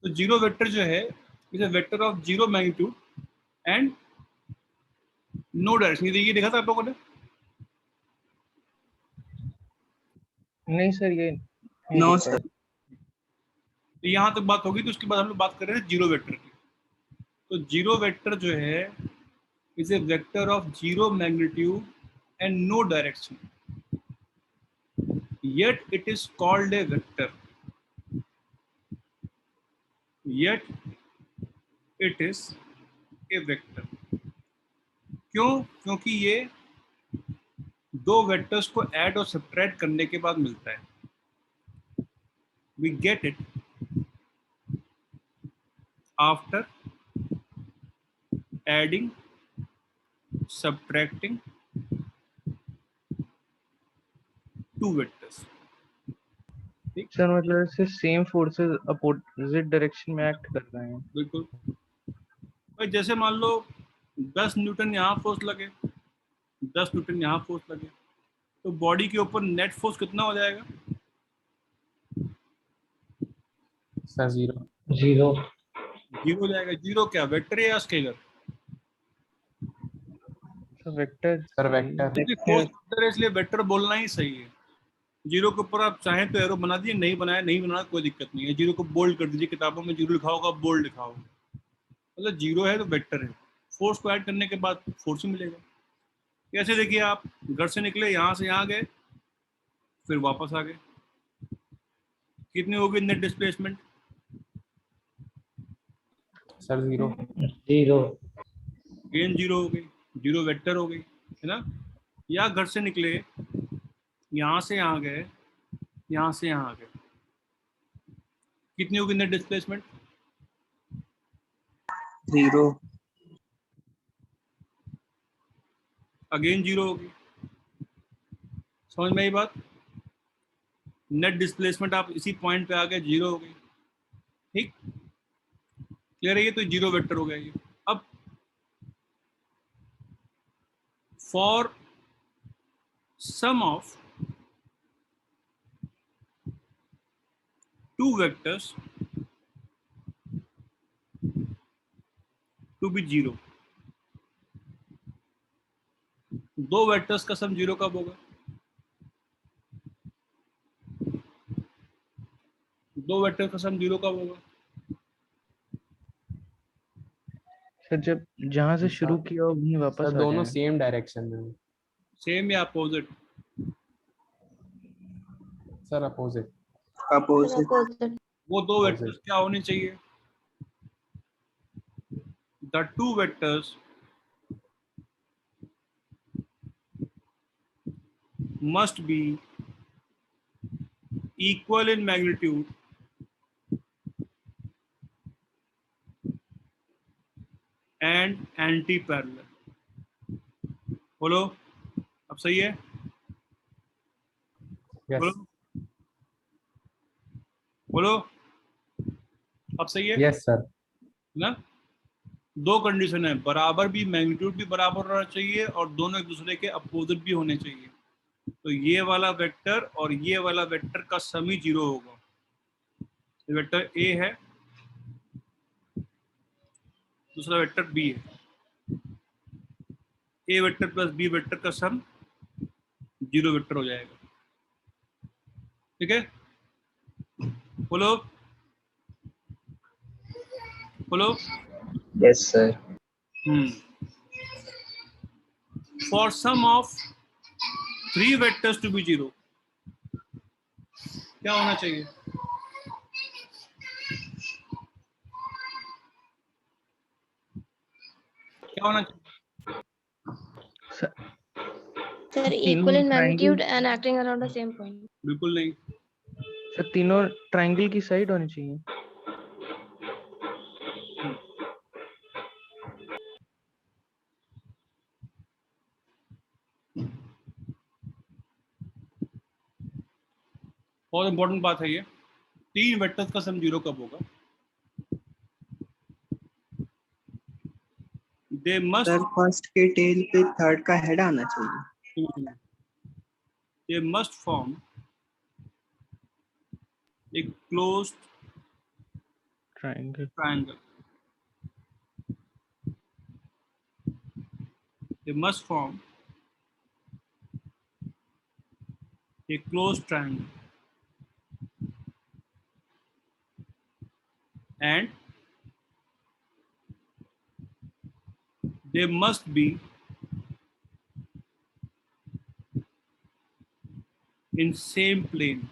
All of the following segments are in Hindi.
तो जीरो वेक्टर जो है is a vector of zero magnitude and no direction. ये देखा था आप लोगों ने? नहीं सर, ये नो सर। तो यहाँ तक बात होगी, तो उसके बाद हम लोग बात कर रहे हैं जीरो वेक्टर की। तो जीरो वेक्टर जो है is a vector of zero magnitude and no direction, yet it is called a vector, yet it is a vector। क्यों? क्योंकि ये दो वेक्टर्स को ऐड और सब्ट्रैक्ट करने के बाद मिलता है। we get it after adding, subtracting two vectors। Sir मतलब इससे सेम फोर्सेस अपोजिट डायरेक्शन में एक्ट कर रहे हैं। बिल्कुल भाई, जैसे मान लो 10 न्यूटन यहाँ फोर्स लगे, 10 न्यूटन यहाँ फोर्स लगे, तो बॉडी के ऊपर नेट फोर्स कितना हो जाएगा? Sir zero. जीरो। जीरो हो जाएगा। जीरो क्या वेक्टर है या scalar? Sir vector. Sir vector. Force vector है, इसलिए वेक्टर बोलना ही सही है। जीरो के ऊपर आप चाहें तो एरो बना दिए, नहीं बनाया नहीं बनाना कोई दिक्कत नहीं है। जीरो को बोल्ड कर दीजिए, किताबों में जीरो लिखा होगा बोल्ड लिखा होगा, मतलब जीरो है तो वेक्टर है। फोर्स को ऐड करने के बाद फोर्स ही मिलेगा। कैसे? देखिए, आप घर से निकले, यहाँ से यहाँ गए, फिर वापस आ गए, कितनी होगी net displacement? Sir zero. Zero. Gain zero हो गई, जीरो वेक्टर हो गई, है ना? या घर से निकले, यहाँ से यहाँ गए, यहाँ से यहाँ आ गए, कितनी होगी net displacement? Zero. Again zero होगी। समझ में आई बात? नेट डिस्प्लेसमेंट आप इसी पॉइंट पे आ गए, जीरो हो गई। ठीक, क्लियर है? ये तो जीरो वेक्टर हो गया ये। अब for sum of two vectors to be zero, दो वेक्टर्स का सम जीरो कब होगा? दो वेक्टर का सम जीरो कब होगा? सर जब जहाँ से शुरू किया हो वहीं वापस सर आ दोनों जाए। सेम डायरेक्शन में। सेम या अपोजिट? Sir opposite. अपोजिट। वो दो वेक्टर्स क्या होने चाहिए? The two vectors must be equal in magnitude and anti-parallel। बोलो, अब सही है? बोलो यस। बोलो, अब सही है? Yes sir. ना, दो कंडीशन है, बराबर भी, मैग्नीट्यूड भी बराबर होना चाहिए और दोनों एक दूसरे के अपोजिट भी होने चाहिए। तो ये वाला वेक्टर और ये वाला वेक्टर का सम ही जीरो होगा। ये वेक्टर ए है, दूसरा वेक्टर बी है। ए वेक्टर प्लस बी वेक्टर का सम जीरो वेक्टर हो जाएगा। ठीक है? बोलो बोलो। Yes sir. For sum of three vectors to be zero क्या होना चाहिए? क्या होना चाहिए? Sir, equal in magnitude and acting around the same point. बिल्कुल नहीं। सर तीनों ट्रायंगल की साइड होनी चाहिए। बहुत इंपॉर्टेंट बात है ये। तीन वेक्टर्स का सम जीरो कब होगा? दे मस्ट, सर फर्स्ट के टेल पे थर्ड का हेड आना चाहिए। दे मस्ट फॉर्म एक closed triangle. triangle. They must form a closed triangle and they must be in same plane.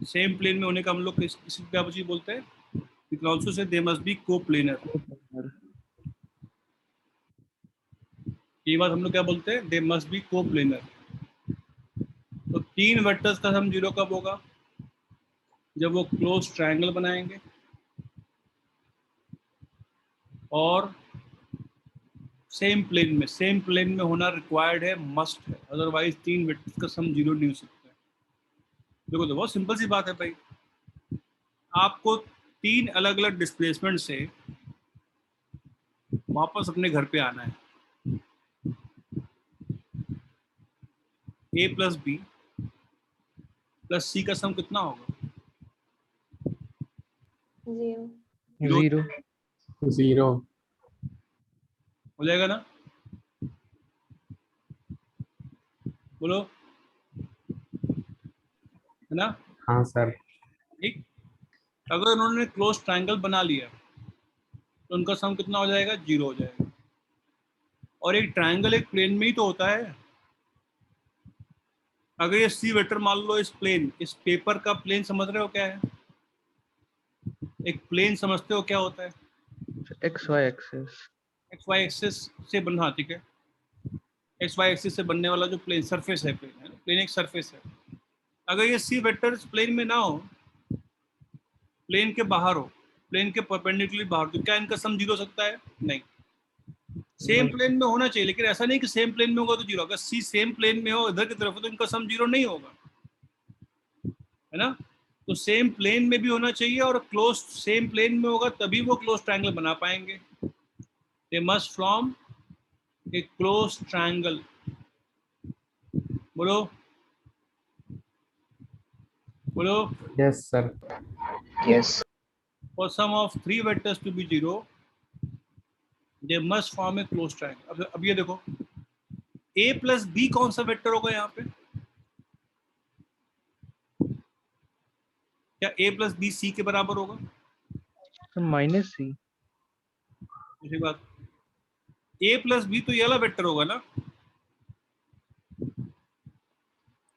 Same plane में होने का हम लोग किस क्या चीज बोलते हैं? We can also say they must be coplanar. ये बात हम लोग क्या बोलते हैं? They must be coplanar. तो तीन वेक्टर्स का सम जीरो कब होगा? जब वो क्लोज ट्रायंगल बनाएंगे और सेम प्लेन में होना रिक्वायर्ड है, मस्ट है, अदरवाइज तीन वेक्टर्स का सम जीरो नहीं हो सकता है। देखो तो बहुत सिंपल सी बात है भाई, आपको तीन अलग अलग डिस्प्लेसमेंट से वापस अपने घर पे आना है। a प्लस बी प्लस सी का सम कितना होगा? 0. 0. 0. हो जाएगा ना? बोलो, है ना? हाँ सर. ठीक। अगर उन्होंने क्लोज ट्रायंगल बना लिया तो उनका सम कितना हो जाएगा? 0 हो जाएगा। और एक ट्रायंगल एक प्लेन में ही तो होता है। अगर ये सी वेक्टर मान लो, इस पेपर का प्लेन समझ रहे हो क्या है? एक प्लेन समझते हो क्या होता है? XY axis. X Y axis से बनना, ठीक है, एक्स वाई एक्सिस से बनने वाला जो प्लेन सरफेस है, प्लेन एक सरफेस है। अगर ये सी वेक्टर प्लेन में ना हो, प्लेन के बाहर हो, प्लेन के परपेंडिकुलरली बाहर, तो क्या इनका सम जीरो हो सकता है? नहीं। सेम प्लेन में होना चाहिए, लेकिन ऐसा नहीं कि सेम प्लेन में होगा तो जीरो। अगर सी सेम प्लेन में हो इधर की तरफ तो इनका सम जीरो नहीं होगा, है ना? तो सेम प्लेन में भी होना चाहिए और क्लोज सेम प्लेन में होगा तभी वो क्लोज ट्रायंगल बना पाएंगे। They must form A close triangle. बोलो बोलो। Yes sir. Yes. For sum of three vectors to be zero, they must form a closed triangle. अब ये देखो, a प्लस बी कौन सा वेक्टर होगा यहाँ पे? क्या a प्लस बी सी के बराबर होगा? So -C. दूसरी बात, a प्लस बी तो ये वाला वेक्टर होगा ना?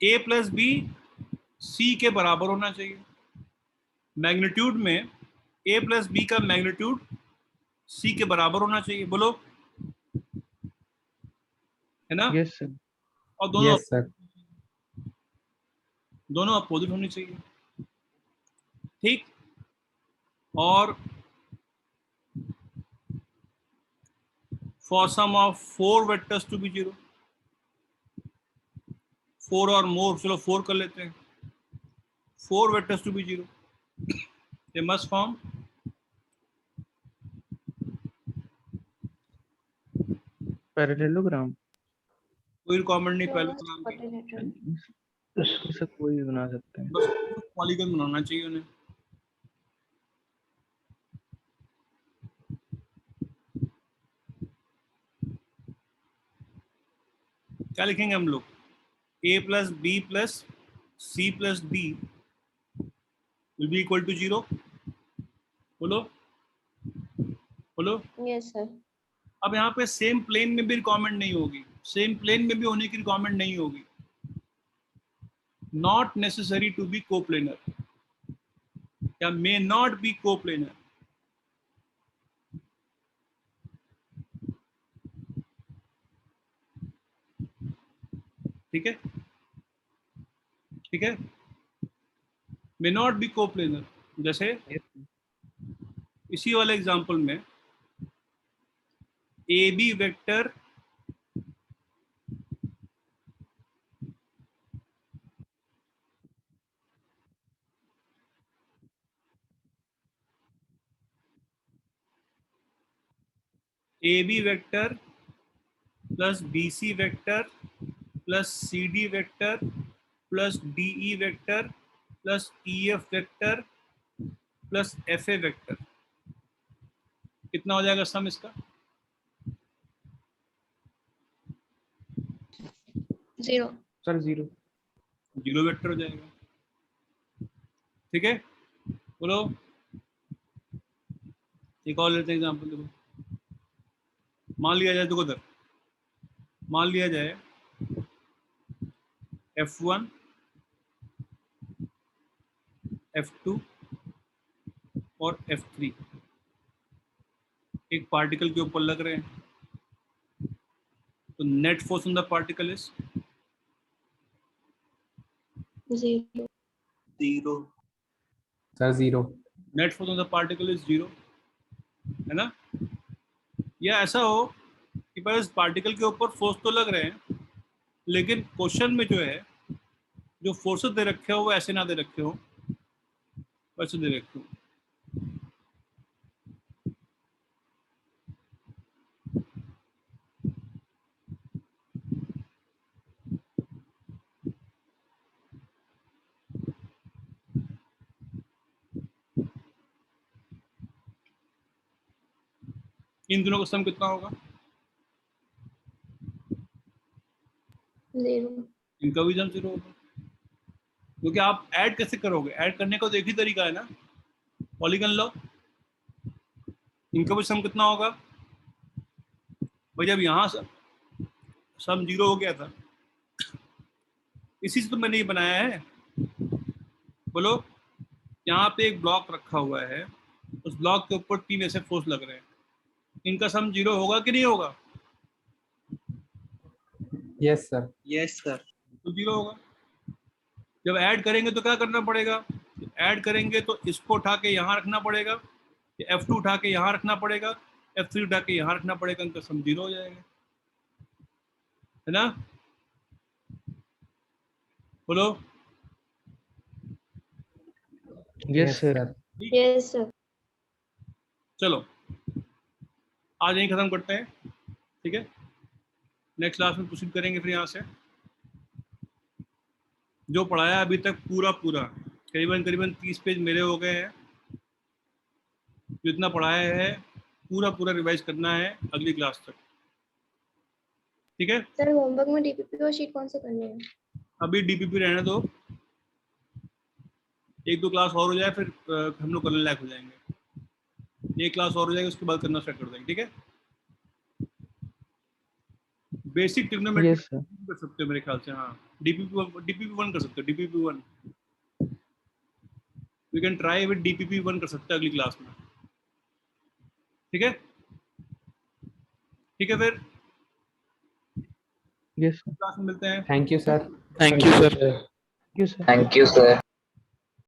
a प्लस बी सी के बराबर होना चाहिए। मैग्नीट्यूड में a प्लस बी का मैग्नीट्यूड सी के बराबर होना चाहिए। बोलो, है ना? Yes sir. और दोनों Yes sir. अपोजिट होनी चाहिए, ठीक? और for sum of four vectors to be zero, 4 और मोर, चलो 4 कर लेते हैं, 4 vectors to be zero, they must form Parallelogram. कोई रिक्वायरमेंट नहीं पहले Lowest नाम की, quadrilateral. इससे कोई भी बना सकते हैं. बस पॉलीगन बनाना चाहिए उन्हें। क्या लिखेंगे हम लोग? a plus B plus C plus D will be equal to 0। बोलो बोलो। Yes, sir. अब यहाँ पे सेम प्लेन में भी रिक्वायरमेंट नहीं होगी, सेम प्लेन में भी होने की रिक्वायरमेंट नहीं होगी। Not necessary to be coplanar या मे नॉट बी कोप्लेनर। ठीक है, ठीक है, मे नॉट बी कोप्लेनर। जैसे इसी वाले एग्जांपल में A B vector A B vector plus B C vector plus C D vector plus D E vector plus EF vector plus FA vector, कितना हो जाएगा सम इसका? 0. सर 0. 0 वेक्टर हो जाएगा। ठीक है, बोलो एक और लेते हैं एग्जांपल। देखो मान लिया जाए, देखो उधर मान लिया जाए F1 F2 और F3 एक पार्टिकल के ऊपर लग रहे हैं, तो net force on the particle is 0. 0 sir 0. Net force on the particle is 0, है ना? या ऐसा हो कि बस पार्टिकल के ऊपर फोर्स तो लग रहे हैं, लेकिन क्वेश्चन में जो है जो फोर्सेस दे रखे हो वो ऐसे ना दे रखे हो, वैसे दे रखे हो। इन दोनों का सम कितना होगा? 0. इनका भी सम 0 होगा, क्योंकि आप ऐड कैसे करोगे? ऐड करने का तो एक ही तरीका है ना, पॉलीगन लो। इनका भी सम कितना होगा भाई? जब यहाँ सम 0 हो गया था, इसी से तो मैंने ये बनाया है। बोलो, यहाँ पे एक ब्लॉक रखा हुआ है, उस ब्लॉक के ऊपर 3 ऐसे फोर्स लग रहे हैं, इनका सम 0 होगा कि नहीं होगा? Yes sir. Yes sir. तो 0 होगा। जब ऐड करेंगे तो क्या करना पड़ेगा? ऐड करेंगे तो इसको उठा के यहाँ रखना पड़ेगा, F2 उठा के यहाँ रखना पड़ेगा, F3 उठा के यहाँ रखना पड़ेगा, इनका सम 0 हो जाएगा, है ना? बोलो। Yes sir. Yes, sir. चलो आज यहीं खत्म करते हैं, ठीक है? नेक्स्ट क्लास में प्रोसीड करेंगे फिर यहाँ से। जो पढ़ाया अभी तक पूरा करीबन 30 पेज मेरे हो गए हैं। जितना पढ़ाया है पूरा रिवाइज करना है अगली क्लास तक, ठीक है? सर होमवर्क में डीपीपी और शीट कौन से करने हैं? अभी डीपीपी रहने दो, 1-2 क्लास और हो जाए फिर हम लोग करने लायक हो जाएंगे। 1 क्लास और हो जाएगी, उसके बाद करना स्टार्ट कर देंगे, ठीक है? Basic trigonometry yes sir. कर सकते हो मेरे ख्याल से। हाँ, डीपीपी 1 कर सकते हो, DPP 1 we can try with DPP 1 कर सकते हैं अगली क्लास में, ठीक है? ठीक है, फिर यस सर। क्लास में मिलते हैं। Thank you sir. Thank you sir. Thank you, sir.